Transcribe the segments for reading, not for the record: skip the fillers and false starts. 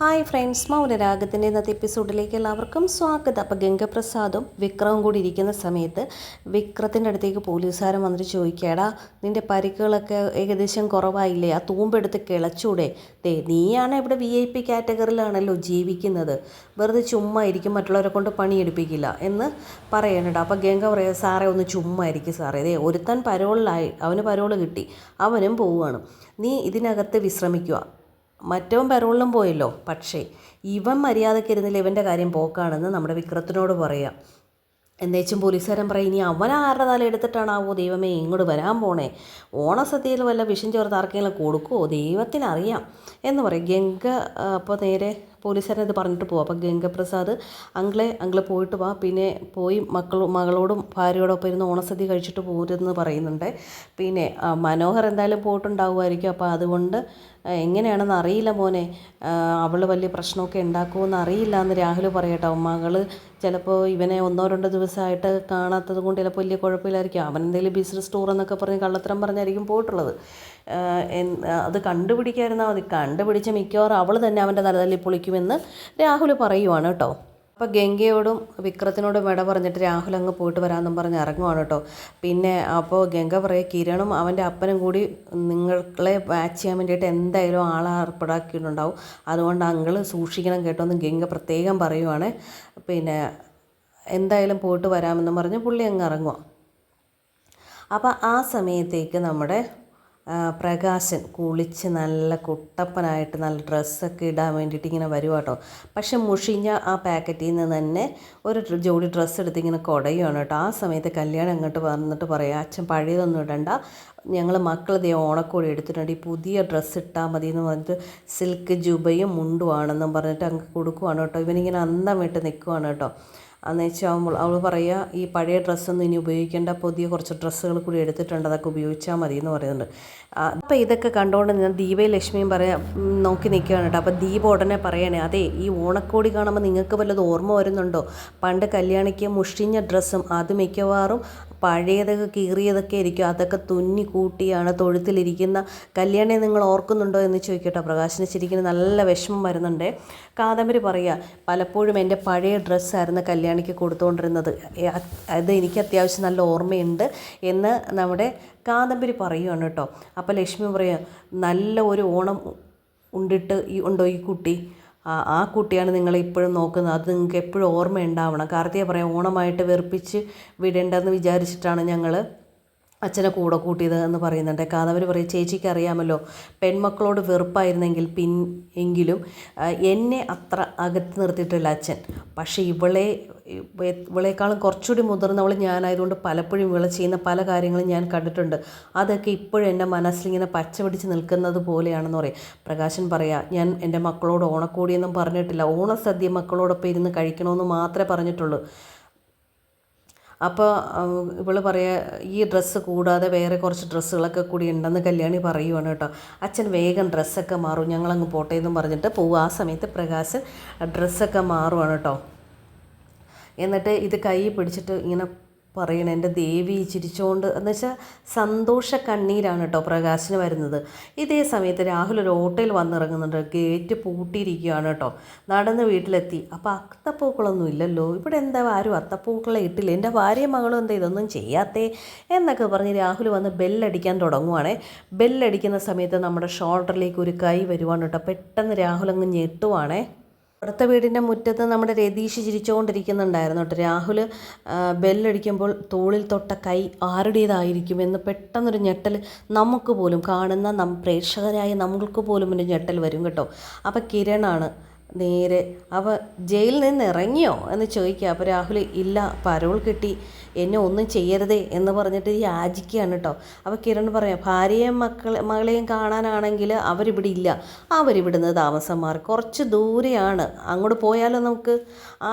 Hi friends, മൗനരാഗത്തിൻ്റെ ഇന്നത്തെ എപ്പിസോഡിലേക്ക് എല്ലാവർക്കും സ്വാഗതം. അപ്പോൾ ഗംഗപ്രസാദും വിക്രവും കൂടി ഇരിക്കുന്ന സമയത്ത് വിക്രത്തിൻ്റെ അടുത്തേക്ക് പോലീസുകാരൻ വന്നിട്ട് ചോദിക്കാടാ, നിൻ്റെ പരിക്കുകളൊക്കെ ഏകദേശം കുറവായില്ലേ? ആ തൂമ്പെടുത്ത് കിളച്ചൂടെ? നീയാണ് ഇവിടെ VIP കാറ്റഗറിയിലാണല്ലോ ജീവിക്കുന്നത്, വെറുതെ ചുമ്മാ ഇരിക്കും, മറ്റുള്ളവരെ കൊണ്ട് പണിയെടുപ്പിക്കില്ല എന്ന് പറയണടാ. അപ്പോൾ ഗംഗ പറയുക, സാറേ ഒന്ന് ചുമ്മാ ഇരിക്കും സാറേ, ഒരുത്തൻ പരോളിലായി, അവന് പരോള് കിട്ടി, അവനും പോവുകയാണ്, നീ ഇതിനകത്ത് വിശ്രമിക്കുക. മറ്റവൻ പരോളിലും പോയല്ലോ, പക്ഷേ ഇവൻ മര്യാദയ്ക്ക് ഇരുന്നില്ല, ഇവൻ്റെ കാര്യം പോക്കാണെന്ന് നമ്മുടെ വിക്രത്തിനോട് പറയാം. എന്നുവെച്ചും പോലീസുകാരൻ പറയും, ഇനി അവൻ ആരുടെ തല എടുത്തിട്ടാണാവോ ദൈവമേ ഇങ്ങോട്ട് വരാൻ പോണേ, ഓണസദ്യയിൽ വല്ല വിഷം ചേർത്ത് ആർക്കെങ്കിലും കൊടുക്കുമോ, ദൈവത്തിനറിയാം എന്ന് പറയും. ഗംഗ അപ്പോൾ നേരെ പോലീസുകാരൻ ഇത് പറഞ്ഞിട്ട് പോകും. അപ്പോൾ ഗംഗപ്രസാദ് അങ്കിളെ പോയിട്ട് വാ, പിന്നെ പോയി മകളോടും ഭാര്യയോടൊപ്പം ഇരുന്ന് ഓണസദ്യ കഴിച്ചിട്ട് പോരുമെന്ന് പറയുന്നുണ്ട്. പിന്നെ മനോഹർ എന്തായാലും പോയിട്ടുണ്ടാവുമായിരിക്കും, അപ്പോൾ അതുകൊണ്ട് എങ്ങനെയാണെന്ന് അറിയില്ല മോനെ, അവൾ വലിയ പ്രശ്നമൊക്കെ ഉണ്ടാക്കുമെന്ന് അറിയില്ല എന്ന് രാഹുൽ പറയട്ടോ. മകൾ ചിലപ്പോൾ ഇവനെ 1-2 ദിവസമായിട്ട് കാണാത്തത് കൊണ്ട് ചിലപ്പോൾ വലിയ കുഴപ്പമില്ലായിരിക്കും, അവൻ എന്തെങ്കിലും ബിസിനസ് ടൂർ എന്നൊക്കെ പറഞ്ഞ് കള്ളത്തരം പറഞ്ഞായിരിക്കും പോയിട്ടുള്ളത്. അത് കണ്ടുപിടിക്കാതിരുന്നാൽ മതി, കണ്ടുപിടിച്ച് മിക്കവാറും അവൾ തന്നെ അവൻ്റെ തലതല്ലി പൊളിക്കുമെന്ന് രാഹുൽ പറയുവാണ് കേട്ടോ. അപ്പോൾ ഗംഗയോടും വിക്രത്തിനോടും വിട പറഞ്ഞിട്ട് രാഹുൽ അങ്ങ് പോയിട്ട് വരാമെന്നും പറഞ്ഞ് ഇറങ്ങുവാണ് കേട്ടോ. പിന്നെ അപ്പോൾ ഗംഗ പറയുക, കിരണും അവൻ്റെ അപ്പനും കൂടി നിങ്ങളെ വാച്ച് ചെയ്യാൻ വേണ്ടിയിട്ട് എന്തായാലും ആളെ ഏർപ്പാടാക്കിയിട്ടുണ്ടാവും, അതുകൊണ്ട് അങ്കിള് സൂക്ഷിക്കണം കേട്ടോ എന്ന് ഗംഗ പ്രത്യേകം പറയുവാണ്. പിന്നെ എന്തായാലും പോയിട്ട് വരാമെന്നും പറഞ്ഞ് പുള്ളി അങ്ങ് ഇറങ്ങുക. അപ്പോൾ ആ സമയത്തേക്ക് നമ്മുടെ പ്രകാശൻ കുളിച്ച് നല്ല കുട്ടപ്പനായിട്ട് നല്ല ഡ്രസ്സൊക്കെ ഇടാൻ വേണ്ടിയിട്ട് ഇങ്ങനെ വരുക കേട്ടോ. പക്ഷെ മുഷിഞ്ഞ ആ പാക്കറ്റിൽ നിന്ന് തന്നെ ഒരു ജോഡി ഡ്രസ്സ് എടുത്ത് ഇങ്ങനെ കുടയുകയാണ് കേട്ടോ. ആ സമയത്ത് കല്യാണം അങ്ങോട്ട് വന്നിട്ട് പറയാം, അച്ഛൻ പഴയതൊന്നും ഇടണ്ട, ഞങ്ങൾ മക്കൾ ദേ ഓണക്കോടി എടുത്തിട്ടുണ്ട്, ഈ പുതിയ ഡ്രസ്സ് ഇട്ടാൽ മതി എന്ന് പറഞ്ഞിട്ട് സിൽക്ക് ജുബയും മുണ്ടുവാണെന്നും പറഞ്ഞിട്ട് അങ്ങ് കൊടുക്കുവാണ് കേട്ടോ. ഇവനിങ്ങനെ അന്തം വിട്ട് നിൽക്കുവാണ് കേട്ടോ. അന്ന് വെച്ചാൽ അവൾ പറയുക, ഈ പഴയ ഡ്രസ്സൊന്നും ഇനി ഉപയോഗിക്കേണ്ട, പുതിയ കുറച്ച് ഡ്രസ്സുകൾ കൂടി എടുത്തിട്ടുണ്ട്, അതൊക്കെ ഉപയോഗിച്ചാൽ മതി എന്ന് പറയുന്നുണ്ട്. അപ്പോൾ ഇതൊക്കെ കണ്ടുകൊണ്ട് ഞാൻ ദീപയും ലക്ഷ്മിയും നോക്കി നിൽക്കുകയാണ് കേട്ടോ. അപ്പോൾ ദീപ ഉടനെ പറയണേ, അതെ ഈ ഓണക്കോടി കാണുമ്പോൾ നിങ്ങൾക്ക് വല്ലതും ഓർമ്മ വരുന്നുണ്ടോ? പണ്ട് കല്യാണിക്ക് മുഷിഞ്ഞ ഡ്രസ്സും അത് മിക്കവാറും പഴയതൊക്കെ കീറിയതൊക്കെ ആയിരിക്കും, അതൊക്കെ തുന്നി കൂട്ടിയാണ് തൊഴുത്തിലിരിക്കുന്ന കല്യാണിയെ നിങ്ങൾ ഓർക്കുന്നുണ്ടോ എന്ന് ചോദിക്കട്ടോ. പ്രകാശിന് ശരിക്കും നല്ല വിഷമം വരുന്നുണ്ട്. കാദംബരി പറയുക, പലപ്പോഴും എൻ്റെ പഴയ ഡ്രസ്സായിരുന്നു കല്യാണിക്ക് കൊടുത്തുകൊണ്ടിരുന്നത്, അത് എനിക്ക് അത്യാവശ്യം നല്ല ഓർമ്മയുണ്ട് എന്ന് നമ്മുടെ കാദംബരി പറയുകയാണ് കേട്ടോ. അപ്പോൾ ലക്ഷ്മി പറയുക, നല്ല ഒരു ഓണം ഉണ്ടോ ഈ കുട്ടി, ആ കുട്ടിയാണ് നിങ്ങളെ ഇപ്പോഴും നോക്കുന്നത്, അത് നിങ്ങൾക്ക് എപ്പോഴും ഓർമ്മയുണ്ടാവണം. കാർത്തിക പറയാം, ഓണമായിട്ട് വെറുപ്പിച്ച് വിടേണ്ടെന്ന് വിചാരിച്ചിട്ടാണ് ഞങ്ങൾ അച്ഛനെ കൂടെ കൂട്ടിയത് എന്ന് പറയുന്നുണ്ട്. കാദംബരി പറയും, ചേച്ചിക്ക് അറിയാമല്ലോ, പെൺമക്കളോട് വെറുപ്പായിരുന്നെങ്കിൽ എങ്കിലും എന്നെ അത്ര അകത്ത് നിർത്തിയിട്ടില്ല അച്ഛൻ, പക്ഷേ ഇവളേക്കാളും കുറച്ചുകൂടി മുതിർന്നവൾ ഞാനായതുകൊണ്ട് പലപ്പോഴും ഇവളെ ചെയ്യുന്ന പല കാര്യങ്ങളും ഞാൻ കണ്ടിട്ടുണ്ട്, അതൊക്കെ ഇപ്പോഴും എൻ്റെ മനസ്സിലിങ്ങനെ പച്ച പിടിച്ച് നിൽക്കുന്നത് പോലെയാണെന്ന് പറയും. പ്രകാശൻ പറയാം, ഞാൻ എൻ്റെ മക്കളോട് ഓണക്കോടിയൊന്നും പറഞ്ഞിട്ടില്ല, ഓണസദ്യ മക്കളോടൊപ്പം ഇരുന്ന് കഴിക്കണമെന്ന് മാത്രമേ പറഞ്ഞിട്ടുള്ളൂ. അപ്പോൾ ഇവൾ പറയുക, ഈ ഡ്രസ്സ് കൂടാതെ വേറെ കുറച്ച് ഡ്രസ്സുകളൊക്കെ കൂടി ഉണ്ടെന്ന് കല്യാണി പറയുവാണ് കേട്ടോ. അച്ഛൻ വേഗം ഡ്രസ്സൊക്കെ മാറും, ഞങ്ങളങ്ങ് പോട്ടെ എന്നും പറഞ്ഞിട്ട് പോവുക. ആ സമയത്ത് പ്രകാശൻ ഡ്രസ്സൊക്കെ മാറുവാണ് കേട്ടോ. എന്നിട്ട് ഇത് കൈ പിടിച്ചിട്ട് ഇങ്ങനെ പറയണ, എൻ്റെ ദേവി ചിരിച്ചുകൊണ്ട്, എന്ന് വെച്ചാൽ സന്തോഷ കണ്ണീരാണ് കേട്ടോ പ്രകാശിന് വരുന്നത്. ഇതേ സമയത്ത് രാഹുൽ ഒരു ഓട്ടോയിൽ വന്നിറങ്ങുന്നുണ്ട്, ഗേറ്റ് പൂട്ടിയിരിക്കുകയാണ് കേട്ടോ. നടന്ന് വീട്ടിലെത്തി. അപ്പോൾ അത്തപ്പൂക്കളൊന്നും ഇല്ലല്ലോ, ഇവിടെ എന്താ ആരും അത്തപ്പൂക്കളെ ഇട്ടില്ല, എൻ്റെ ഭാര്യയും മകളും എന്താ ഇതൊന്നും ചെയ്യാത്തേ എന്നൊക്കെ പറഞ്ഞ് രാഹുൽ വന്ന് ബെല്ലടിക്കാൻ തുടങ്ങുവാണേ. ബെല്ലടിക്കുന്ന സമയത്ത് നമ്മുടെ ഷോൾഡറിലേക്ക് ഒരു കൈ വരുവാണ് കേട്ടോ. പെട്ടെന്ന് രാഹുൽ അങ്ങ് ഞെട്ടുവാണേ. അടുത്ത വീടിൻ്റെ മുറ്റത്ത് നമ്മുടെ രതീഷ് ചിരിച്ചുകൊണ്ടിരിക്കുന്നുണ്ടായിരുന്നു കേട്ടോ. രാഹുൽ ബെല്ലടിക്കുമ്പോൾ തോളിൽ തൊട്ട കൈ ആരുടേതായിരിക്കുമെന്ന് പെട്ടെന്നൊരു ഞെട്ടൽ നമുക്ക് പോലും, കാണുന്ന പ്രേക്ഷകരായ നമ്മൾക്ക് പോലും ഒരു ഞെട്ടൽ വരും കേട്ടോ. അപ്പോൾ കിരണാണ് നേരെ, അവ ജയിലിൽ നിന്ന് ഇറങ്ങിയോ എന്ന് ചോദിക്കുക. അപ്പോൾ രാഹുൽ, ഇല്ല പരോൾ കിട്ടി, എന്നെ ഒന്നും ചെയ്യരുതേ എന്ന് പറഞ്ഞിട്ട് യാചിക്കുകയാണ് കേട്ടോ. അപ്പോൾ കിരൺ പറയാം, ഭാര്യയും മകളെയും കാണാനാണെങ്കിൽ അവരിവിടെ ഇല്ല, അവരിവിടുന്ന് താമസം മാറി കുറച്ച് ദൂരെയാണ്, അങ്ങോട്ട് പോയാലോ നമുക്ക്,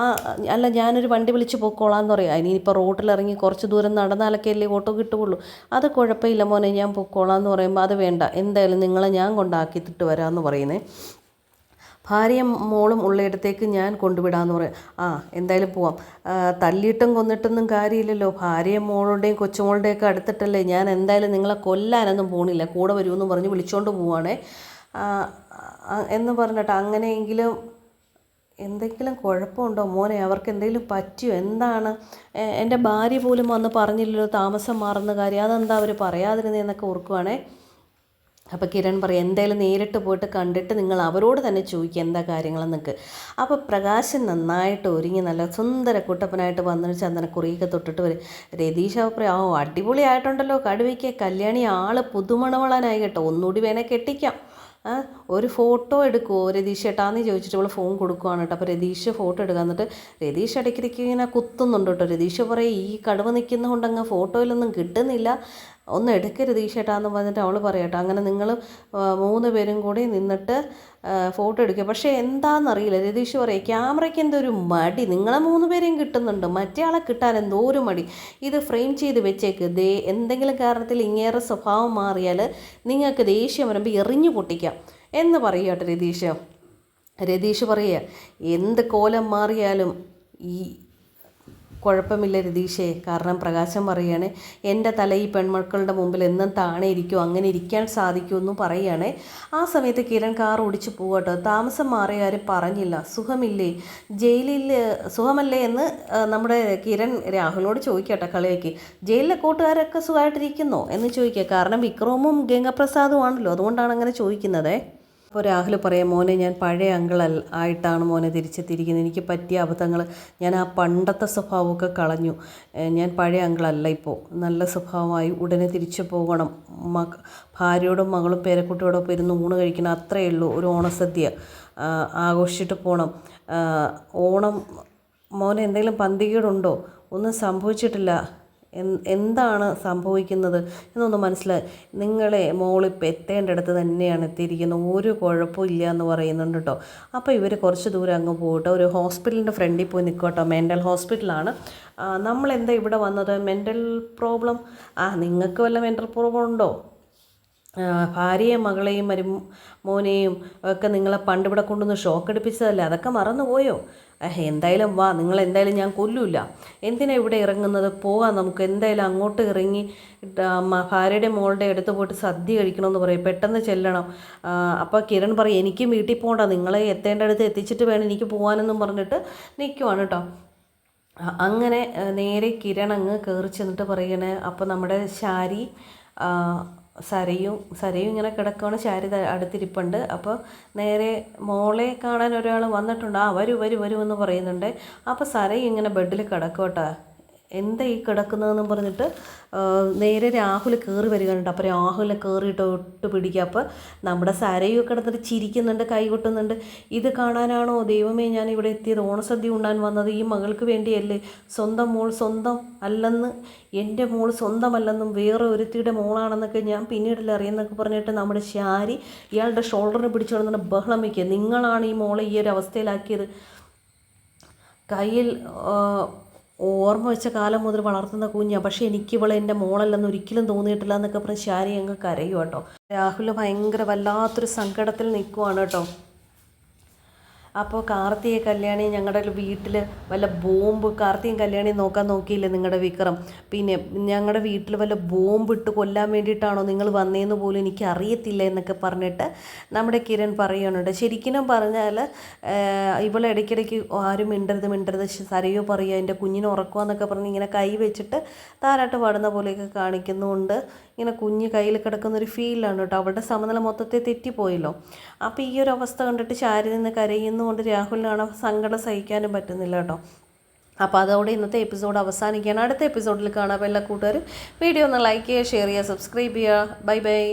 അല്ല ഞാനൊരു വണ്ടി വിളിച്ച് പോയിക്കോളാന്ന് പറയാം. ഇനിയിപ്പോൾ റോട്ടിലിറങ്ങി കുറച്ച് ദൂരം നടന്നാലൊക്കെ അല്ലേ ഓട്ടോ കിട്ടുകയുള്ളൂ, അത് കുഴപ്പമില്ല മോനെ ഞാൻ പോയിക്കോളാന്ന് പറയുമ്പോൾ, അത് വേണ്ട, എന്തായാലും നിങ്ങളെ ഞാൻ കൊണ്ടാക്കിയിട്ട് വരാമെന്ന് പറയുന്നേ. ഭാര്യയും മോളും ഉള്ളയിടത്തേക്ക് ഞാൻ കൊണ്ടുവിടാമെന്ന് പറയും. എന്തായാലും പോവാം, തല്ലിയിട്ടും കൊന്നിട്ടൊന്നും കാര്യമില്ലല്ലോ, ഭാര്യയും മോളുടെയും കൊച്ചുമോളുടെയൊക്കെ അടുത്തിട്ടല്ലേ, ഞാൻ എന്തായാലും നിങ്ങളെ കൊല്ലാനൊന്നും പോണില്ല, കൂടെ വരുമെന്ന് പറഞ്ഞ് വിളിച്ചുകൊണ്ട് പോവുകയാണേ. എന്ന് പറഞ്ഞിട്ട് അങ്ങനെയെങ്കിലും എന്തെങ്കിലും കുഴപ്പമുണ്ടോ മോനെ, അവർക്ക് എന്തെങ്കിലും പറ്റിയോ, എന്താണ്, എൻ്റെ ഭാര്യ പോലും വന്ന് പറഞ്ഞില്ലല്ലോ താമസം മാറുന്ന കാര്യം, അതെന്താ അവർ പറയാതിരുന്നതെന്നൊക്കെ ഓർക്കുവാണേ. അപ്പോൾ കിരൺ പറയും എന്തായാലും നേരിട്ട് പോയിട്ട് കണ്ടിട്ട് നിങ്ങൾ അവരോട് തന്നെ ചോദിക്കുക എന്താ കാര്യങ്ങളെന്നൊക്കെ. അപ്പോൾ പ്രകാശൻ നന്നായിട്ട് ഒരുങ്ങി നല്ല സുന്ദര കുട്ടപ്പനായിട്ട് വന്നിട്ട് ചന്ദനക്കുറിയൊക്കെ തൊട്ടിട്ട് വരും. രതീഷ് അഭിപ്രായം അടിപൊളിയായിട്ടുണ്ടല്ലോ കടുവയ്ക്ക്, കല്യാണി ആൾ പുതുമണവളനായി കേട്ടോ, ഒന്നുകൂടി വേണേൽ കെട്ടിക്കാം, ഒരു ഫോട്ടോ എടുക്കുമോ രതീഷ് ഏട്ടാന്ന് ചോദിച്ചിട്ട് അവൾ ഫോൺ കൊടുക്കുവാണ് കേട്ടോ. അപ്പോൾ രതീഷ് ഫോട്ടോ എടുക്കുക. എന്നിട്ട് രതീഷ് ഇടയ്ക്കിടയ്ക്ക് ഇങ്ങനെ കുത്തുന്നുണ്ട് കേട്ടോ. രതീഷ് പറയും ഈ കടുവ നിൽക്കുന്നതുകൊണ്ട് അങ്ങ് ഫോട്ടോയിലൊന്നും കിട്ടുന്നില്ല, ഒന്ന് എടുക്കരുത് ഈശേട്ടാന്ന് പറഞ്ഞിട്ട് അവൾ പറയട്ടോ. അങ്ങനെ നിങ്ങൾ 3 പേരും കൂടി നിന്നിട്ട് ഫോട്ടോ എടുക്കുക. പക്ഷേ എന്താണെന്നറിയില്ല, രതീഷ് പറയും ക്യാമറയ്ക്ക് എന്തോ ഒരു മടി, നിങ്ങളെ 3 പേരെയും കിട്ടുന്നുണ്ട്, മറ്റേ ആളെ കിട്ടാൻ എന്തോ ഒരു മടി, ഇത് ഫ്രെയിം ചെയ്ത് വെച്ചേക്ക്, എന്തെങ്കിലും കാരണത്തിൽ ഇങ്ങേറെ സ്വഭാവം മാറിയാൽ നിങ്ങൾക്ക് ദേഷ്യം വരുമ്പോൾ എറിഞ്ഞു പൊട്ടിക്കാം എന്ന് പറയുകട്ടോ രതീഷ്. രതീഷ് പറയുക എന്ത് കോലം മാറിയാലും ഈ കുഴപ്പമില്ല രതീഷേ, കാരണം പ്രകാശം പറയുകയാണ് എൻ്റെ തല ഈ പെൺമക്കളുടെ മുമ്പിൽ എന്നും താണേ ഇരിക്കുമോ, അങ്ങനെ ഇരിക്കാൻ സാധിക്കുമെന്നും പറയുകയാണേ. ആ സമയത്ത് കിരൺ കാർ ഓടിച്ച് പോകട്ടോ. താമസം മാറിയ ആരും പറഞ്ഞില്ല, സുഖമില്ലേ, ജയിലിൽ സുഖമല്ലേ എന്ന് നമ്മുടെ കിരൺ രാഹുലിനോട് ചോദിക്കട്ടെ കളിയാക്കി. ജയിലിലെ കൂട്ടുകാരൊക്കെ സുഖമായിട്ടിരിക്കുന്നോ എന്ന് ചോദിക്കുക. കാരണം വിക്രമും ഗംഗപ്രസാദും ആണല്ലോ, അതുകൊണ്ടാണ് അങ്ങനെ ചോദിക്കുന്നത്. അപ്പോൾ രാഹുൽ പറയാം മോനെ ഞാൻ പഴയ അങ്കിൾ ആയിട്ടാണ് മോനെ തിരിച്ചെത്തിയിരിക്കുന്നത്, എനിക്ക് പറ്റിയ അബദ്ധങ്ങൾ, ഞാൻ ആ പണ്ടത്തെ സ്വഭാവമൊക്കെ കളഞ്ഞു, ഞാൻ പഴയ അങ്കിളല്ല ഇപ്പോൾ, നല്ല സ്വഭാവമായി ഉടനെ തിരിച്ചു പോകണം, ഭാര്യയോടും മകളും പേരക്കുട്ടിയോടൊപ്പം ഇരുന്ന് ഊണ് കഴിക്കണം, അത്രയേ ഉള്ളൂ, ഒരു ഓണസദ്യ ആഘോഷിച്ചിട്ട് പോകണം, ഓണം മോനെ എന്തെങ്കിലും പന്തികേടുണ്ടോ, ഒന്നും സംഭവിച്ചിട്ടില്ല, എന്താണ് സംഭവിക്കുന്നത് എന്നൊന്ന് മനസ്സിലായി, നിങ്ങളെ മോളിപ്പോൾ എത്തേണ്ടടുത്ത് തന്നെയാണ് എത്തിയിരിക്കുന്നത്, ഒരു കുഴപ്പമില്ല എന്ന് പറയുന്നുണ്ട് കേട്ടോ. അപ്പോൾ ഇവർ കുറച്ച് ദൂരം അങ്ങ് പോകട്ടോ, ഒരു ഹോസ്പിറ്റലിൻ്റെ ഫ്രണ്ടിൽ പോയി നിൽക്കട്ടോ, മെൻ്റൽ ഹോസ്പിറ്റലാണ്. നമ്മളെന്താ ഇവിടെ വന്നത്, മെൻ്റൽ പ്രോബ്ലം, നിങ്ങൾക്ക് വല്ല മെൻ്റൽ പ്രോബ്ലം ഉണ്ടോ, ഭാര്യയും മകളെയും മോനെയും ഒക്കെ നിങ്ങളെ പണ്ട് ഇവിടെ കൊണ്ടുവന്ന് ഷോക്ക് അടിപ്പിച്ചതല്ലേ, അതൊക്കെ മറന്നുപോയോ, എന്തായാലും വാ, നിങ്ങളെന്തായാലും ഞാൻ കൊല്ലൂല, എന്തിനാണ് ഇവിടെ ഇറങ്ങുന്നത്, പോകാം നമുക്ക്, എന്തായാലും അങ്ങോട്ട് ഇറങ്ങി ഭാര്യയുടെ മോളുടെ അടുത്ത് പോയിട്ട് സദ്യ കഴിക്കണമെന്ന് പറയും, പെട്ടെന്ന് ചെല്ലണം. അപ്പോൾ കിരൺ പറയും എനിക്കും വീട്ടിൽ പോകണ്ട, നിങ്ങളെ എത്തേണ്ടടുത്ത് എത്തിച്ചിട്ട് വേണം എനിക്ക് പോകാനെന്നും പറഞ്ഞിട്ട് നിൽക്കുവാണ് കേട്ടോ. അങ്ങനെ നേരെ കിരൺ അങ്ങ് കയറി ചെന്നിട്ട് പറയണേ. അപ്പോൾ നമ്മുടെ സരയും ഇങ്ങനെ കിടക്കുകയാണ്, ശാരി അടുത്തിരിപ്പുണ്ട്. അപ്പോൾ നേരെ മോളെ കാണാൻ ഒരാൾ വന്നിട്ടുണ്ട്, വരൂ എന്ന് പറയുന്നുണ്ട്. അപ്പോൾ സരയും ഇങ്ങനെ ബെഡിൽ കിടക്കോട്ടെ, എന്താ ഈ കിടക്കുന്നതെന്ന് പറഞ്ഞിട്ട് നേരെ രാഹുൽ കയറി വരികയുണ്ട്. അപ്പോൾ രാഹുലിനെ കയറിയിട്ട് ഒട്ട് പിടിക്കുക. അപ്പോൾ നമ്മുടെ സരയൊക്കെ കിടന്നിട്ട് ചിരിക്കുന്നുണ്ട്, കൈ കൊട്ടുന്നുണ്ട്. ഇത് കാണാനാണോ ദൈവമേ ഞാൻ ഇവിടെ എത്തിയത്, ഓണസദ്യ ഉണ്ണാൻ വന്നത് ഈ മകൾക്ക് വേണ്ടിയല്ലേ, സ്വന്തം മോൾ സ്വന്തം അല്ലെന്ന്, എൻ്റെ മോൾ സ്വന്തമല്ലെന്നും വേറെ ഒരുത്തിയുടെ മോളാണെന്നൊക്കെ ഞാൻ പിന്നീടല്ലേ അറിയുന്നൊക്കെ പറഞ്ഞിട്ട് നമ്മുടെ ശാരി ഇയാളുടെ ഷോൾഡറിനെ പിടിച്ചു കൊണ്ടുവന്ന് ബഹളം വയ്ക്കുക, നിങ്ങളാണ് ഈ മോളെ ഈ ഒരു അവസ്ഥയിലാക്കിയത്, കയ്യിൽ ഓർമ്മ വെച്ച കാലം മുതൽ വളർത്തുന്ന കുഞ്ഞാണ്, പക്ഷേ എനിക്കിവളെ എൻ്റെ മോളല്ലെന്ന് ഒരിക്കലും തോന്നിയിട്ടില്ല എന്നൊക്കെ പറഞ്ഞ് ശാരി അങ്ങ് കരയും കേട്ടോ. രാഹുൽ ഭയങ്കര വല്ലാത്തൊരു സങ്കടത്തിൽ നിൽക്കുവാണ് കേട്ടോ. അപ്പോൾ കാർത്തിക കല്യാണി ഞങ്ങളുടെ വീട്ടിൽ വല്ല ബോംബ്, കാർത്തികയും കല്യാണി നോക്കിയില്ലേ നിങ്ങളുടെ വിക്രം, പിന്നെ ഞങ്ങളുടെ വീട്ടിൽ വല്ല ബോംബ് ഇട്ട് കൊല്ലാൻ വേണ്ടിയിട്ടാണോ നിങ്ങൾ വന്നതെന്ന് പോലും എനിക്ക് അറിയത്തില്ല എന്നൊക്കെ പറഞ്ഞിട്ട് നമ്മുടെ കിരൺ പറയുന്നുണ്ട്. ശരിക്കും പറഞ്ഞാൽ ഇവളെ ഇടയ്ക്കിടയ്ക്ക് ആരും മിണ്ടരുത് സരയോ പറയുക, എൻ്റെ കുഞ്ഞിനെ ഉറക്കുവാന്നൊക്കെ പറഞ്ഞ് ഇങ്ങനെ കൈ വെച്ചിട്ട് താരാട്ട് പാടുന്ന പോലെയൊക്കെ കാണിക്കുന്നുണ്ട്. ഇങ്ങനെ കുഞ്ഞ് കയ്യിൽ കിടക്കുന്നൊരു ഫീലാണ് കേട്ടോ. അവളുടെ സമനില മൊത്തത്തെ തെറ്റിപ്പോയല്ലോ. അപ്പോൾ ഈ ഒരു അവസ്ഥ കണ്ടിട്ട് ശാരി നിന്ന് കരയുന്നതുകൊണ്ട് രാഹുലിനാണ് സങ്കടം സഹിക്കാനും പറ്റുന്നില്ല കേട്ടോ. അപ്പോൾ അതോടെ ഇന്നത്തെ എപ്പിസോഡ് അവസാനിക്കുകയാണ്. അടുത്ത എപ്പിസോഡിൽ കാണാം. അപ്പോൾ എല്ലാ കൂട്ടുകാരും വീഡിയോ ഒന്ന് ലൈക്ക് ചെയ്യുക, ഷെയർ ചെയ്യുക, സബ്സ്ക്രൈബ് ചെയ്യുക. ബൈ.